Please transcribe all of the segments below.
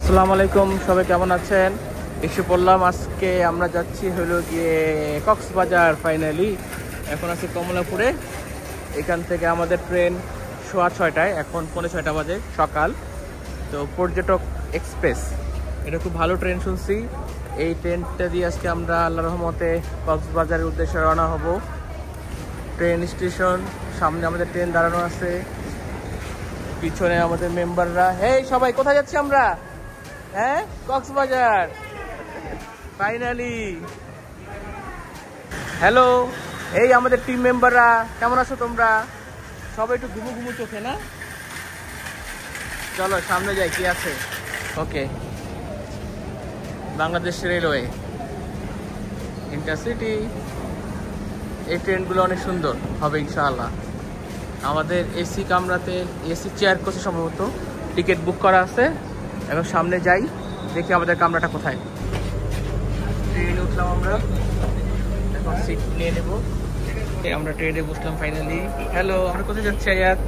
আসসালামু আলাইকুম, সবাই কেমন আছেন? এসে পড়লাম। আজকে আমরা যাচ্ছি হলো গিয়ে কক্সবাজার। ফাইনালি এখন আছি কমলাপুরে। এখান থেকে আমাদের ট্রেন 6:30, এখন 6:45 বাজে সকাল। তো পর্যটক এক্সপ্রেস, এটা খুব ভালো ট্রেন শুনছি। এই ট্রেনটা দিয়ে আজকে আমরা আল্লাহর রহমতে কক্সবাজারের উদ্দেশ্যে রওনা হব। ট্রেন স্টেশন সামনে আমাদের ট্রেন দাঁড়ানো আছে, পিছনে আমাদের মেম্বাররা। হেই সবাই, কোথায় যাচ্ছি আমরা? হ্যাঁ, কক্সবাজার ফাইনালি। হ্যালো, এই আমাদের টিম মেম্বাররা, কেমন আছো তোমরা? সবাই একটু ঘুমু ঘুমু চোখে না? চলো সামনে যাই, কি আছে। ওকে, বাংলাদেশ রেলওয়ে ইন্টারসিটি। এই ট্রেনগুলো অনেক সুন্দর হবে ইনশাআল্লাহ। আমাদের এসি কামরাতে, এসি চেয়ার কোচে সম্ভবত টিকিট বুক করা আছে। এখন সামনে যাই, দেখি আমাদের কামরাটা কোথায়। ট্রেনে উঠলাম আমরা, এখন সিট নিয়ে নেব। আমরা ট্রেনে বসলাম ফাইনালি। হ্যালো, আমরা কোথায় যাচ্ছি আয়াত?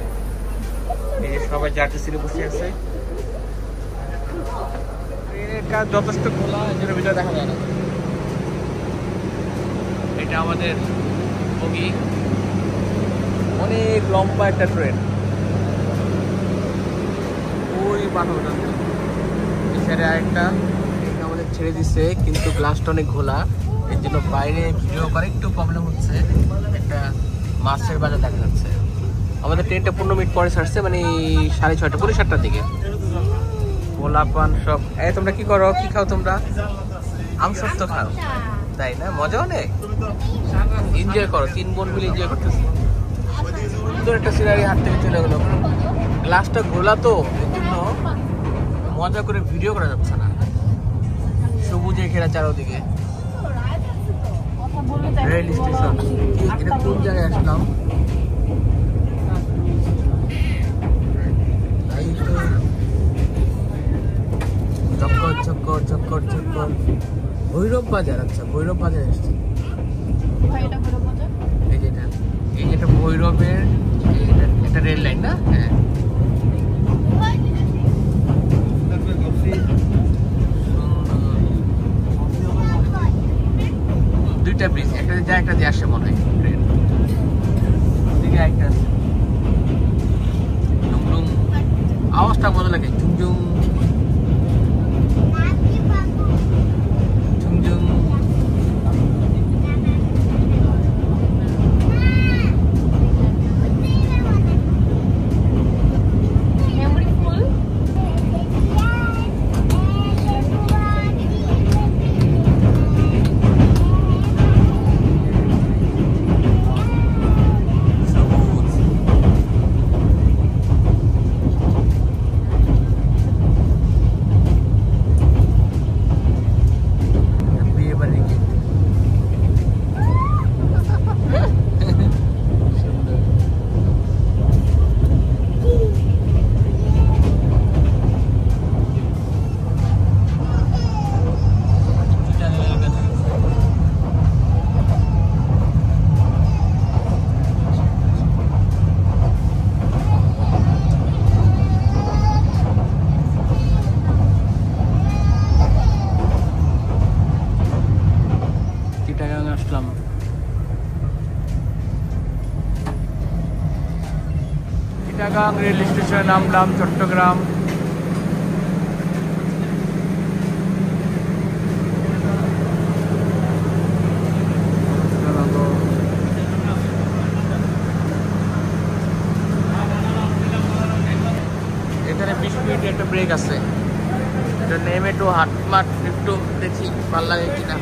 এই যে সবাই যার সিটে বসে আছে। ট্রেনের কাজ যথেষ্ট খোলা, এর জন্য ভিতরে দেখা যায় না। এটা আমাদের বগি, অনেক লম্বা একটা ট্রেন। ওই পাঠানো এছাড়া আরেকটা আমাদের ছেড়ে দিচ্ছে, কিন্তু গ্লাসটা অনেক ঘোলা, এর জন্য বাইরে ভিডিও করা একটু প্রবলেম হচ্ছে। একটা মাছের বাজার দেখা যাচ্ছে। আমাদের ট্রেনটা 15 মিনিট পরে ছাড়ছে, মানে 6:30, 7:30 দিকে। গোলা পান সব। এই তোমরা কি করো, কি খাও তোমরা? আমসত্ব খাও, তাই না? মজা অনেক, এনজয় করো। 3 বোন মিলে এনজয় করতেছি। সুন্দর একটা সিনারি হাত থেকে চলে গেলো। গ্লাসটা ঘোলা তো, এর জন্য মজা করে ভিডিও করা যাচ্ছে না। সবুজে ঘেরা চারোদিকে। রেল স্টেশন, এটা কোন জায়গায় আসলাম? চক্কর চক্কর চক্কর চক্কর, ভৈরব বাজার। আচ্ছা, ভৈরব বাজার এসছি। এই যেটা ভৈরবের, এটা রেল লাইন না? হ্যাঁ, দুইটা ব্রিজ, একটা যায় একটা দিয়ে আসে মনে হয় ট্রেন। দিকে একটা আছে, ডুমডুম আওয়াজটা মজা লাগে। ঝুমঝুম ঝুমঝুম। আসলাম। চিটাগাং রেল স্টেশনে নামলাম, চট্টগ্রাম। এখানে 20 মিনিট একটা ব্রেক আছে, এটা নেমে একটু হাট মাঠ একটু দেখি ভালো লাগে কিনা।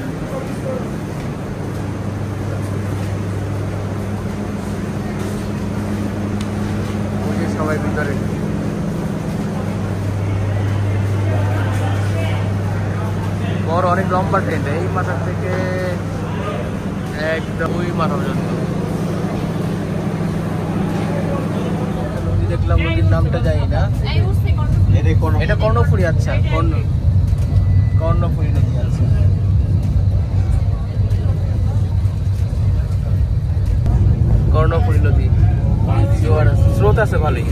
সবাই ভিতরে। বড় অনেক লম্বা ট্রেন, এই মাথা থেকে একদম ওই মাথা পর্যন্ত। নদী দেখলাম, নদীর নামটা জানি না। এটা কর্ণফুলী। আচ্ছা, কর্ণফুলী নদী আছে। কর্ণফুলী নদী, স্রোত আছে ভালোই।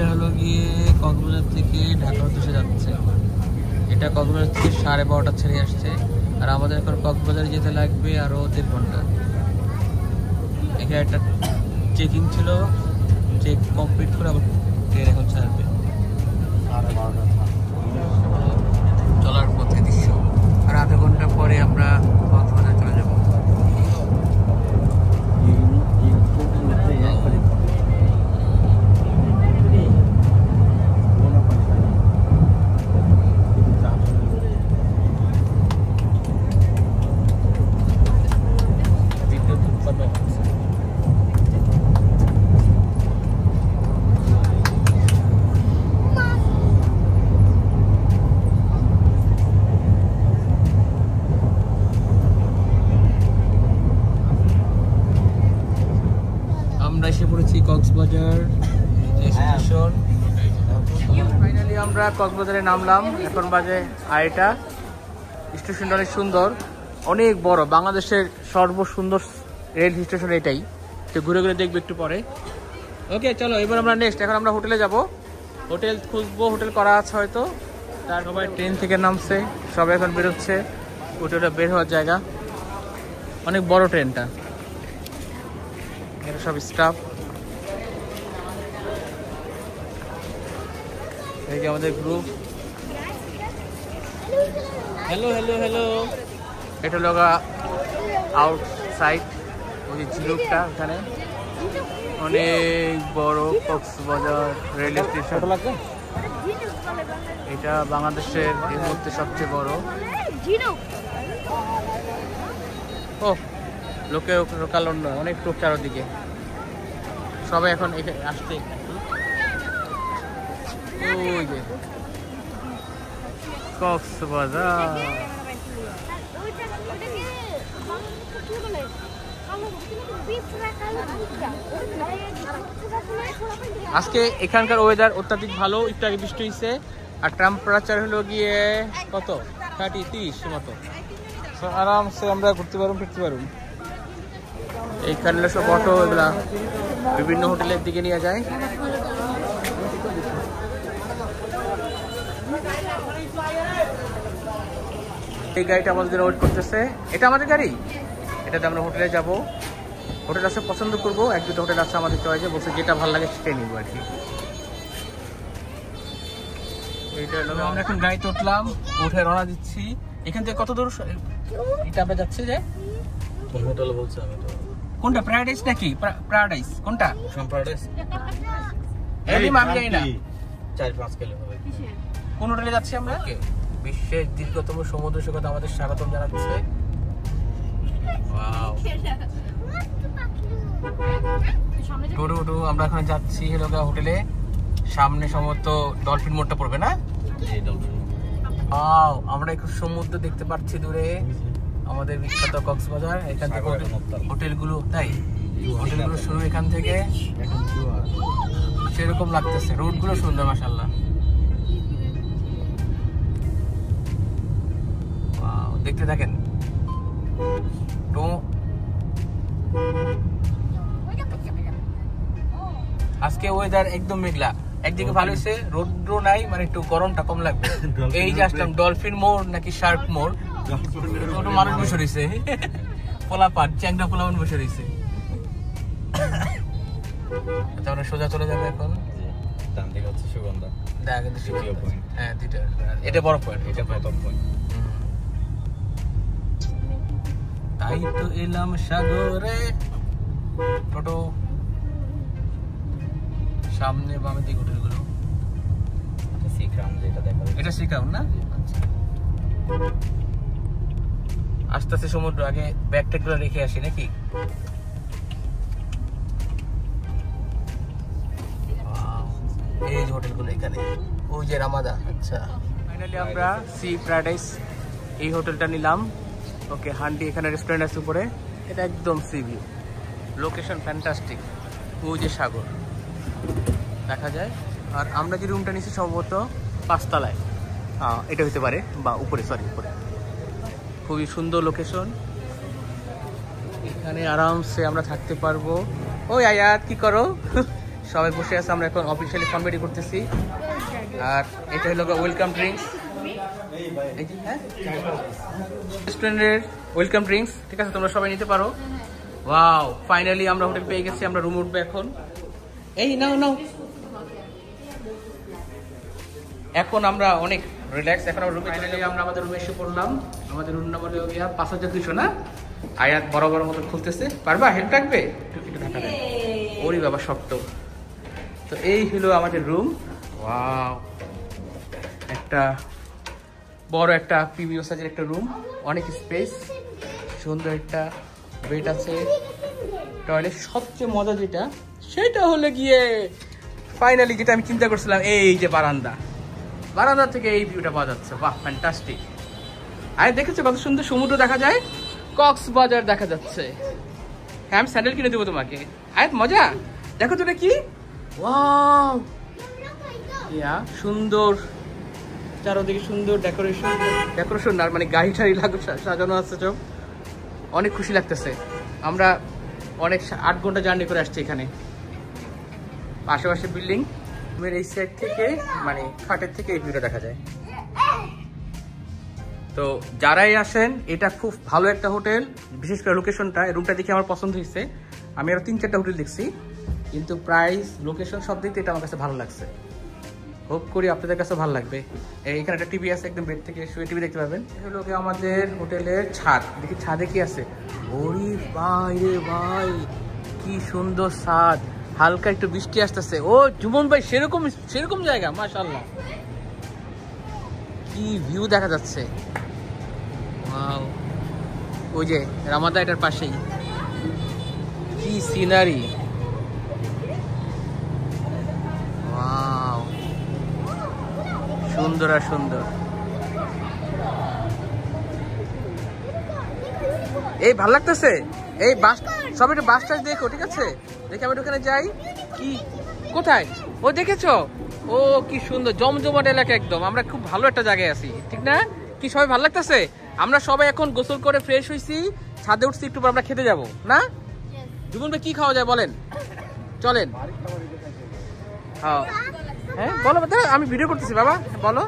ট্রেনটা হলো গিয়ে কক্সবাজার থেকে ঢাকার উদ্দেশ্যে যাচ্ছে। এটা কক্সবাজার থেকে 12:30 ছেড়ে আসছে, আর আমাদের এখন কক্সবাজারে যেতে লাগবে আরও 1.5 ঘন্টা। এখানে একটা চেকিং ছিল, চেক কমপ্লিট করে আবার ট্রেন এখন ছাড়বে। চলার পথে দৃশ্য, আর আধা ঘন্টা পরে আমরা কক্সবাজার চলে যাব। আমরা এসে পড়েছি কক্সবাজার স্টেশন। ফাইনালি আমরা কক্সবাজারে নামলাম, এখন বাজে 2:30। স্টেশনটা অনেক সুন্দর, অনেক বড়, বাংলাদেশের সর্বসুন্দর রেল স্টেশন এটাই। তো ঘুরে ঘুরে দেখবো একটু পরে। ওকে চলো, এবার আমরা নেক্সট, এখন আমরা হোটেলে যাব, হোটেল খুঁজবো, হোটেল করা আছে হয়তো। তার সবাই ট্রেন থেকে নামছে, সবাই এখন বেরোচ্ছে, হোটেলটা বের হওয়ার জায়গা। অনেক বড় ট্রেনটা, এটা সব স্টাফ। এই যে আমাদের গ্রুপ। হ্যালো হ্যালো হ্যালো, এটা হলো আউটসাইড, ওই যে ঝিনুকটা ওখানে। অনেক বড় কক্সবাজার রেল স্টেশন, এটা বাংলাদেশের এই মুহূর্তে সবচেয়ে বড়। ও লোকে লোকাল নয়, অনেক লোক চারদিকে, সবাই এখন এখানে আসতে। ওই যে কক্সবাজার, আজকে এখানকার ওয়েদার অত্যাধিক ভালো, একটু আগে বৃষ্টি হয়েছে, আর টেম্পারেচার হলো গিয়ে কত 30 মতো, আরামসে আমরা ঘুরতে পারবো, ফিরতে পারবো। এইখানে সব অটো, এগুলা বিভিন্ন হোটেলের দিকে নিয়ে যায়। এই গাড়িটা আমাদের জন্য ওয়েট করতেছে, এটা আমাদের গাড়ি, এটাতে আমরা হোটেলে যাব। হোটেল আছে পছন্দ করবো, 1-2টা হোটেল আছে আমাদের চয়েসে, বলছে যেটা ভালো লাগে সেটাই নিবো আর কি। এইটা হলো, আমরা এখন গাড়িতে উঠলাম, উঠে রওনা দিচ্ছি। এখান থেকে কত দূর এটা আমরা যাচ্ছি? যে কোন হোটেল বলছে, আমি তো কোনটা, প্যারাডাইস নাকি প্যারাডাইস, কোনটা প্যারাডাইস? আমি জানি না, 4-5 কিলো হবে। কোন হোটেলে যাচ্ছি আমরা? বিশ্বের দীর্ঘতম সমুদ্র সৈকত আমাদের স্বাগতম জানাচ্ছে। ওয়াও, টোটো আমরা এখন যাচ্ছি হেলোগা হোটেলে। সামনে সম্ভবত ডলফিন মোড়টা পড়বে না? ওয়াও, আমরা একটু সমুদ্র দেখতে পাচ্ছি দূরে, আমাদের বিখ্যাত কক্সবাজার। এখান থেকে হোটেলগুলো, তাই হোটেলগুলো শুরু এখান থেকে, সেরকম লাগতেছে। রোডগুলো সুন্দর মাশাআল্লাহ। ওয়াও, দেখতে থাকেন। তো আজকে ওয়েদার একদম মেঘলা, একদিকে ভালো হয়েছে, রোদ্র নাই, মানে একটু গরমটা কম লাগবে। এই যে আসলাম ডলফিন মোড় নাকি শার্ক মোড়, ছোট মানুষ বসে রয়েছে, পোলাপান চ্যাংটা পোলাপান বসে রয়েছে। আমরা সোজা চলে যাবে এখন। ডান দিকে হচ্ছে সুগন্ধা, হ্যাঁ দুইটা, এটা বড় পয়েন্ট, এটা প্রথম পয়েন্ট। তাই তো এলাম সাগরে। টোটো সামনে বামে দিকে হোটেলগুলো, এটা সিক্রাম না? আস্তে আস্তে সমুদ্র, আগে ব্যাগ গুলো রেখে আসি নাকি? এই যে হোটেলগুলো এখানে, ওই যে রামাদা। আচ্ছা, ফাইনালি আমরা সি প্যারাডাইস এই হোটেলটা নিলাম। ওকে, হান্ডি এখানে রেস্টুরেন্ট আছে উপরে, এটা একদম সি ভিউ, লোকেশন ফ্যান্টাস্টিক, ওই যে সাগর দেখা যায়। আর আমরা যে রুমটা নিয়েছি সম্ভবত 5 তলায়, এটা হতে পারে, বা উপরে, সরি উপরে। খুবই সুন্দর লোকেশন, এখানে আরামসে আমরা থাকতে পারবো। ওই আয়াত কি করো? সবাই বসে আছে, আমরা এখন অফিসিয়ালি ফর্ম রেডি করতেছি। আর এটা হলো ওয়েলকাম ড্রিঙ্কস, রেস্টুরেন্টের ওয়েলকাম ড্রিঙ্কস, ঠিক আছে, তোমরা সবাই নিতে পারো। ওয়াও, ফাইনালি আমরা হোটেল পেয়ে গেছি, আমরা রুম উঠবো এখন। এই নাও নাও, এখন আমরা অনেক রিল্যাক্স, এখন আমরা রুমে চলে যাই। আমরা আমাদের রুমে এসে পড়লাম, আমাদের রুম নাম্বার 5200 না। আয়াত বরাবর মতো খুলতেছে, পারবা? হেল্প রাখবে একটু ঢাকা দেয়, ওরে বাবা শক্ত। তো এই হলো আমাদের রুম। ওয়াও, একটা বড় একটা প্রিমিয়াম সাইজের একটা রুম, অনেক স্পেস, সুন্দর একটা বেড আছে, টয়লেট। সবচেয়ে মজা যেটা সেটা হলো গিয়ে ফাইনালি যেটা আমি চিন্তা করছিলাম, এই যে বারান্দা থেকে এই ভিউটা পাওয়া যাচ্ছে। বাহ, ফ্যান্টাস্টিক। আর দেখেছো কত সুন্দর সমুদ্র দেখা যায়, কক্সবাজার দেখা যাচ্ছে। হ্যাঁ, আমি স্যান্ডেল কিনে দেবো তোমাকে। আয়াত মজা, দেখো তো এটা কি, ওয়াও, ইয়া সুন্দর, চারদিকে সুন্দর ডেকোরেশন আর মানে গাড়ি টাড়ি সাজানো আছে সব, অনেক খুশি লাগতেছে। আমরা অনেক 8 ঘন্টা জার্নি করে আসছি এখানে। আশেপাশে বিল্ডিং, এই সাইড থেকে মানে খাটের থেকে এই ভিউটা দেখা যায়। তো যারাই আসেন, এটা খুব ভালো একটা হোটেল, বিশেষ করে লোকেশনটা, রুমটা দেখে আমার পছন্দ হয়েছে। আমি আরো 3-4টা হোটেল দেখছি, কিন্তু প্রাইস, লোকেশন সব দিক থেকে এটা আমার কাছে ভালো লাগছে। হোপ করি আপনাদের কাছে ভালো লাগবে। এইখানে একটা টিভি আছে, একদম বেড থেকে শুয়ে টিভি দেখতে পাবেন। এগুলো আমাদের হোটেলের ছাদ, দেখি ছাদে কি আছে। ওরে ভাই রে ভাই, কি সুন্দর ছাদ, হালকা একটু বৃষ্টি আসতেছে। ও জুমন ভাই, সেরকম জায়গা, মাশাআল্লাহ, কি ভিউ দেখা যাচ্ছে। ওয়াও, ওই যে রামাদা, এটার পাশেই কি সিনারি। ওয়াও, সুন্দর আর সুন্দর। এই ভালো লাগতেছে। এই বাস, সব একটু বাস টাস দেখো, ঠিক আছে? দেখে আমি ওখানে যাই। কি, কোথায়? ও দেখেছো? ও কি সুন্দর জমজমাট এলাকা একদম। আমরা খুব ভালো একটা জায়গায় আছি, ঠিক না? কি সবাই ভালো লাগতেছে? আমরা সবাই এখন গোসল করে ফ্রেশ হয়েছি, ছাদে উঠছি, একটু পর আমরা খেতে যাব না? জীবন ভাই কি খাওয়া যায় বলেন, চলেন। হ্যাঁ বলো, আমি ভিডিও করতেছি বাবা, বলো।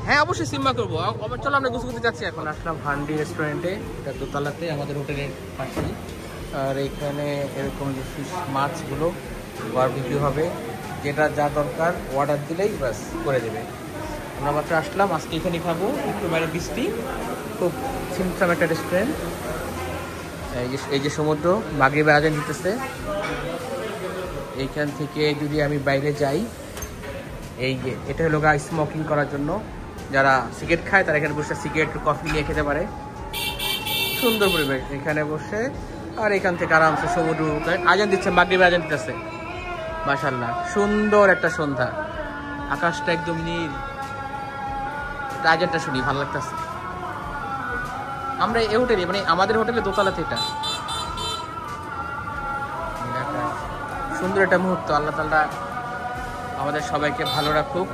হ্যাঁ অবশ্যই সিনেমা করবো। চলো আমরা গোসল করতে যাচ্ছি এখন। আসলাম হান্ডি রেস্টুরেন্টে, এটা দোতলাতে আমাদের হোটেলের পাশেই। আর এখানে এরকম যে ফিশ মাছগুলো বারবিকিউ হবে, যেটা যা দরকার অর্ডার দিলেই বাস করে দেবে। আমরা মাত্র আসলাম, আজকে এখানে খাবো, একটু বাইরে বৃষ্টি, খুব সিমসাম একটা রেস্টুরেন্ট। এই যে সমুদ্র, মাগরিবের আজান দিতেছে। এইখান থেকে যদি আমি বাইরে যাই, এই যে এটা হলো স্মোকিং করার জন্য, যারা সিগারেট খায় তারা এখানে বসে সিগারেট কফি নিয়ে খেতে পারে। সুন্দর পরিবেশ এখানে বসে, আর এখান থেকে আরামসে সমুদ্র, আজান দিচ্ছে, মাগরিবের আজান দিতেছে। মাশাআল্লাহ, সুন্দর একটা সন্ধ্যা, আকাশটা একদম নীল। আজানটা শুনি, ভালো লাগতেছে। আমরা এই হোটেলে, মানে আমাদের হোটেলে দোতলাতে, এটা সুন্দর একটা মুহূর্ত। আল্লাহ তাআলা আমাদের সবাইকে ভালো রাখুক।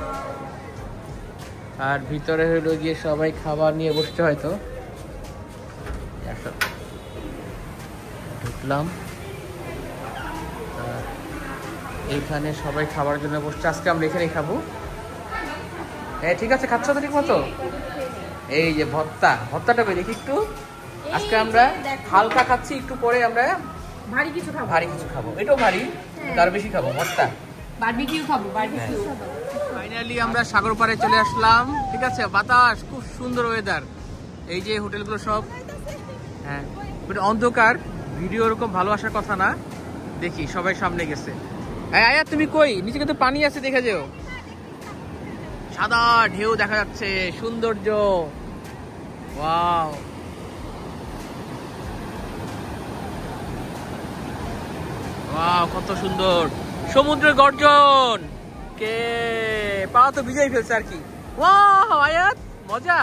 আর ভিতরে হলো গিয়ে সবাই খাবার নিয়ে বসতে, হয়তো ঢুকলাম, এইখানে সবাই খাবার জন্য বসছে। আজকে আমরা এখানেই খাবো। হ্যাঁ ঠিক আছে, খাচ্ছ তো ঠিক মতো? এই যে ভর্তাটা দেখি একটু। আজকে আমরা হালকা খাচ্ছি, একটু পরে আমরা ভারী কিছু খাবো। এটাও ভারী, তার বেশি খাবো, ভর্তা বারবিকিউ খাবো। ফাইনালি আমরা সাগর পাড়ে চলে আসলাম, ঠিক আছে? বাতাস, খুব সুন্দর ওয়েদার। এই যে হোটেলগুলো সব, হ্যাঁ অন্ধকার, ভিডিও ওরকম ভালো আসার কথা না। দেখি সবাই সামনে গেছে। আয়া তুমি কই? নিচে কিন্তু পানি আছে, দেখে যেও। সাদা ঢেউ দেখা যাচ্ছে, সৌন্দর্য। ওয়াও, ওয়াও, কত সুন্দর সমুদ্রের গর্জন। কে পা তো ভিজাই ফেলছে আর কি। ওয়াও আয়াত, মজা,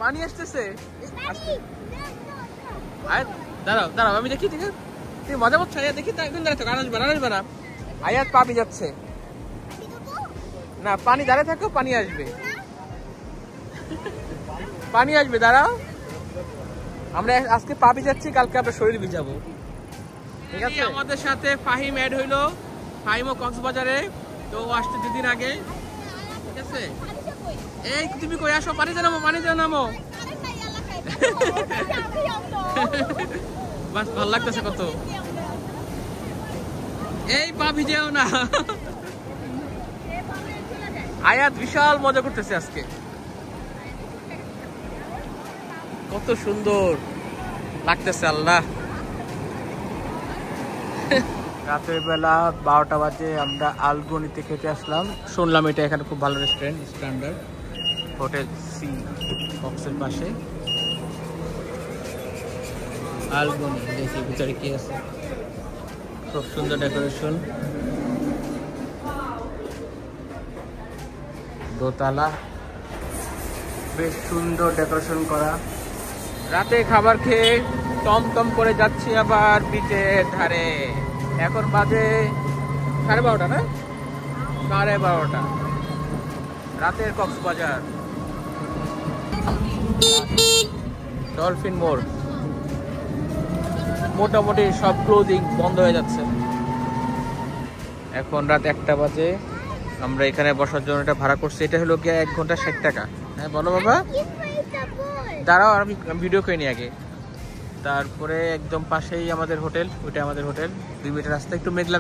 পানি আসতেছে। আয়াত দাঁড়াও আমি দেখি, ঠিক আছে? তুমি মজা পাচ্ছ আয়াত? দেখি একদিন দাঁড়াতে, আসবে না। আয়াত পা ভিজাচ্ছে না, পানি দাঁড়ায় থাকো, পানি আসবে, দাঁড়াও। আমরা আজকে পা ভিজাচ্ছি, কালকে আমরা শরীর ভিজাবো। ঠিক আছে আমাদের সাথে ফাহিম অ্যাড হইলো ফাহিমও কক্সবাজারে তো আসতে দুদিন আগে ঠিক আছে এই তুমি কই আসো পানি নামো বাস ভালো লাগতেছে কত এই পা ভিজেও না আয়াত বিশাল মজা করতেছে আজকে কত সুন্দর লাগতেছে আল্লাহ রাতের বেলা 12টা বাজে আমরা আলগনিতে খেতে আসলাম শুনলাম এটা এখানে খুব ভালো রেস্টুরেন্ট স্ট্যান্ডার্ড হোটেল সি কক্সের পাশে আলগনি দেখি ভিতরে কি আছে খুব সুন্দর ডেকোরেশন দোতলা বেশ সুন্দর ডেকোরেশন করা রাতে খাবার খেয়ে টম করে যাচ্ছি আবার বিচের ধারে এখন বাজে 12:30 না 12:30 রাতের কক্সবাজার ডলফিন মোড় মোটামুটি সব ক্লোজিং বন্ধ হয়ে যাচ্ছে এখন রাত 1টা বাজে আমরা এখানে বসার জন্য এটা ভাড়া করছি এটা হলো গিয়ে 1 ঘন্টা 60 টাকা হ্যাঁ বলো বাবা দাঁড়াও আমি ভিডিও করে নি আগে তারপরে একদম পাশেই আমাদের হোটেল ওইটা আমাদের হোটেল 2 মিনিট রাস্তা একটু মেঘলা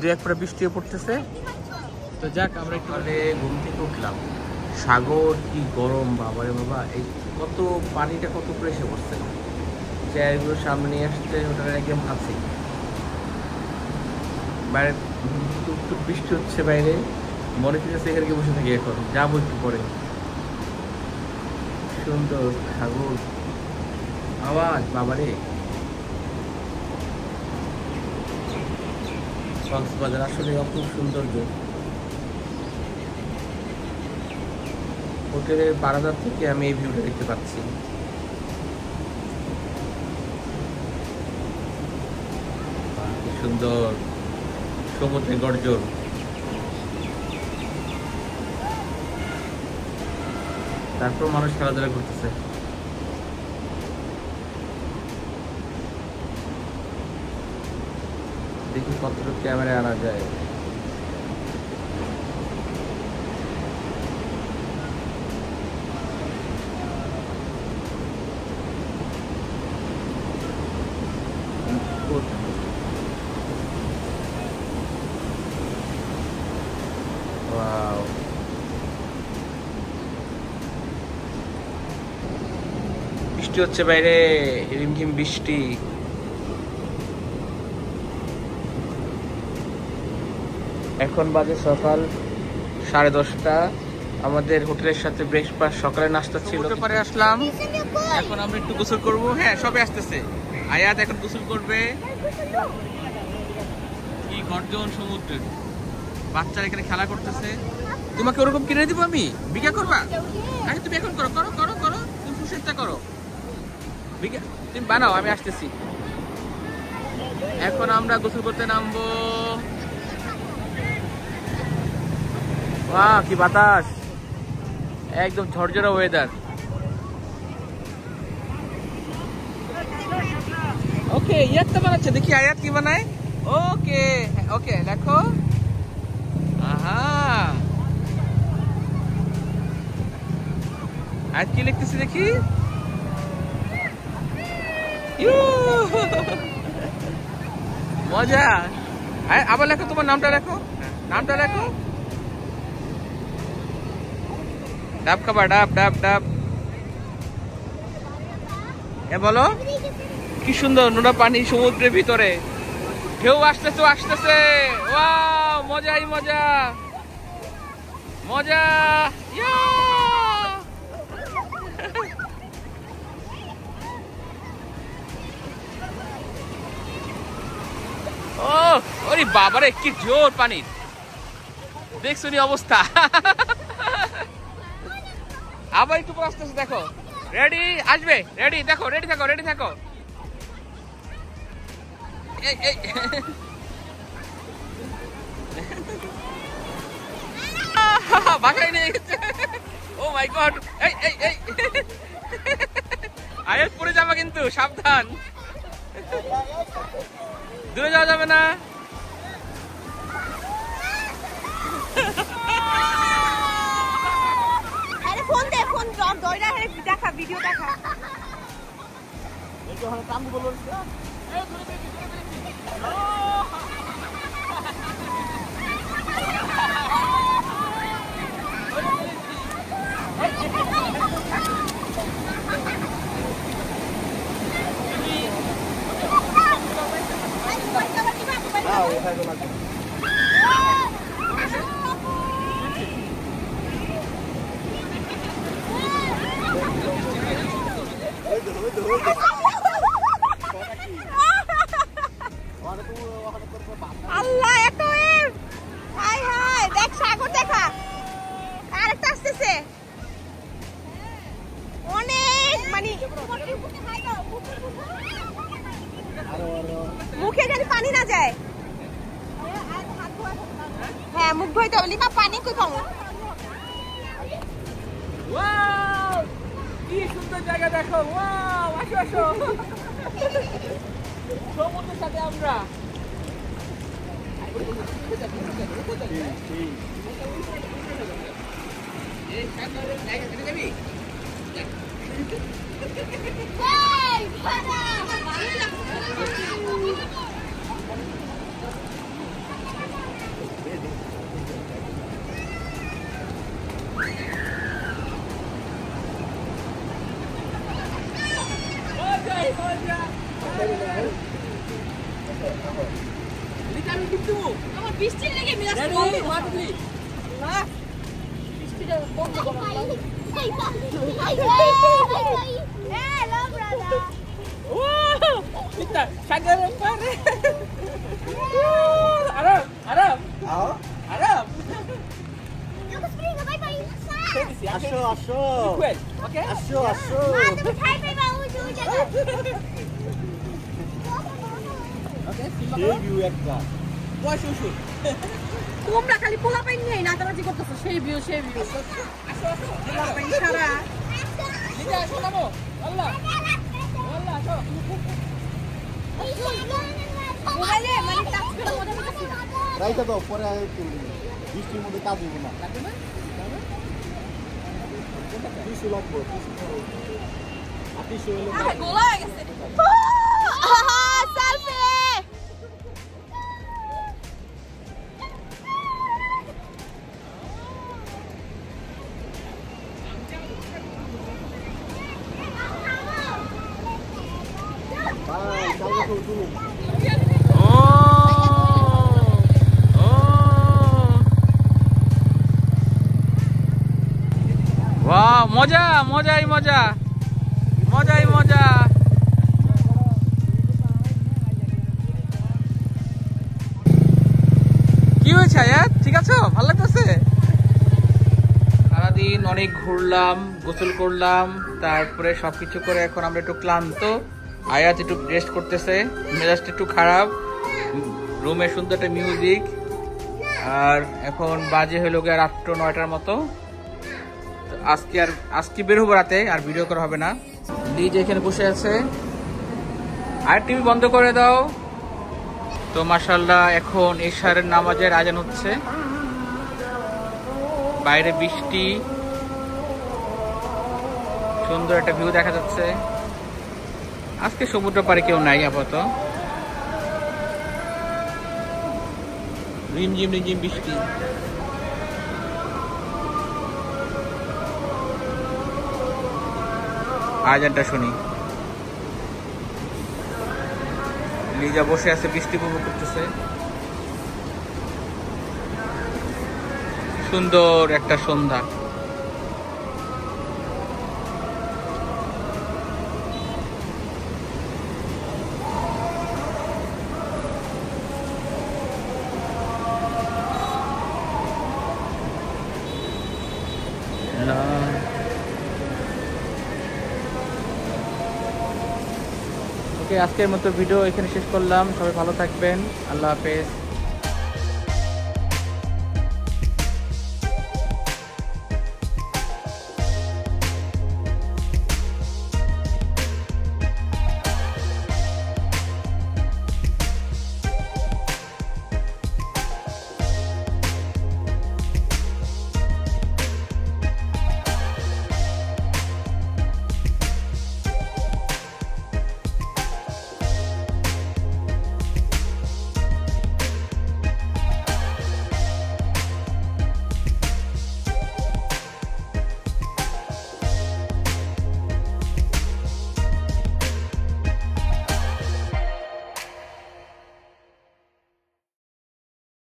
2-1 পরে বৃষ্টিও পড়তেছে তো যাক আমরা একটু ঘুম থেকে উঠলাম সাগর কি গরম বাবারে বাবা এই কত পানিটা কত প্রেসে পড়ছে চেয়ারগুলো সামনে নিয়ে আসছে হোটেলের একদম কাছে বাইরে টুকটুক বৃষ্টি হচ্ছে বাইরে মনে হচ্ছে এখানে বসে থাকি এখন যাবো একটু পরে সুন্দর সাগর আওয়াজ বাবারে কক্সবাজার আসলে অপূর্ব সৌন্দর্য হোটেলের বারান্দা থেকে আমি এই ভিউটা দেখতে পাচ্ছি সুন্দর সমুদ্রের গর্জন তারপর মানুষ খেলাধুলা করতেছে দেখি কতটুকু ক্যামেরায় আনা যায় বৃষ্টি হচ্ছে বাইরে রিমঝিম বৃষ্টি এখন বাজে সকাল 10:30 আমাদের হোটেলের সাথে ব্রেকফাস্ট সকালে নাস্তা ছিল পরে আসলাম এখন আমরা একটু গোসল করব হ্যাঁ সবে আসতেছে আয়াত এখন গোসল করবে কি গর্জন সমুদ্রের বাচ্চারা এখানে খেলা করতেছে তোমাকে ওরকম কিনে দিব আমি বিক্রি করবা আচ্ছা তুমি এখন করো করো করো করো তুমি চেষ্টা করো তুমি বানাও আমি আসতেছি এখন আমরা গোসল করতে নামবো বাহ কি বাতাস একদম ঝরঝরা ওয়েদার ওকে ইয়াত তো বানাচ্ছে দেখি আয়াত কি বানায় ওকে ওকে দেখো আহা আয়াত কি লিখতেছে দেখি মজা আবার লেখো তোমার নামটা লেখো ডাব খাবার ডাব ডাব ডাব এ বলো কি সুন্দর নোনা পানি সমুদ্রের ভিতরে ঢেউ আসতেছে ওয়াও মজাই মজা মজা ও ওরে বাবারে কি জোর পানির দেখছো নি অবস্থা আবার একটু পর আসতেছে দেখো রেডি আসবে রেডি দেখো রেডি থাকো এই বাসায় নিয়ে গেছে ও মাই গড এই আয়াত পড়ে যাবা কিন্তু সাবধান দূরে যাওয়া যাবে না। আরে ফোন দে, ফোন দইরা হে দেখা ভিডিও দেখা। এই তো হলো কাম বলো না। এই দূরে বেশি আল্লাহ এত হাই হাই দেখ সাগর দেখা আরেকটা আসতেছে অনেক মানে মুখে যদি পানি না যায় হ্যাঁ মুখ ধুইতে হবে লিপা পানি কই পাবো ওয়াও কি সুন্দর জায়গা দেখো ওয়াও আসো আসো সমুদ্রের সাথে আমরা এই সাগরের জায়গা থেকে যাবি বৃষ্টির লেগে মিলাস বৃষ্টিটা বন্ধ করো হ্যালো ব্রাদার wow kita সাগরের পারে আরাম আরাম আরাম আসো আসো ওকে আসো আসো তুমি খাই পাইবা ওই যে জায়গা ওকে সেই ভিউ একটা বসো বসো তোমরা খালি পোলা পাই নিয়ে নাচানাচি করতেছো সেই ভিউ আসো আসো পোলা পাই সারা লিজা আসো নামো আল্লাহ আল্লাহ আসো মোবাইলে মানে টাচ করে মজা করতেছি রাইতে দাও পরে বৃষ্টির মধ্যে কাজ হইব না টিস্যু লাগবে টিস্যু হলে গোলা হয়ে গেছে সেলফি वाह मजा मजा ही मजा मजा ही मजा কি হয়েছে আয়াত ঠিক আছো ভালো লাগতেছে সারাদিন অনেক ঘুরলাম গোসল করলাম তারপরে সবকিছু করে এখন আমরা একটু ক্লান্ত আয়াত একটু রেস্ট করতেছে মেজাজটা একটু খারাপ রুমে সুন্দর একটা মিউজিক আর এখন বাজে হলো গিয়ে 8-9টার মতো আজকে বের হবো রাতে আর ভিডিও করা হবে না লিজ এখানে বসে আছে আর টিভি বন্ধ করে দাও তো মাশাআল্লাহ এখন ইশারের নামাজের আজান হচ্ছে বাইরে বৃষ্টি সুন্দর একটা ভিউ দেখা যাচ্ছে আজকে সমুদ্র পাড়ে কেউ নাই আপাতত রিমঝিম রিমঝিম বৃষ্টি আজানটা শুনি লিজা বসে আছে বৃষ্টি উপভোগ করতেছে সুন্দর একটা সন্ধ্যা ওকে আজকের মতো ভিডিও এখানে শেষ করলাম সবাই ভালো থাকবেন আল্লাহ হাফেজ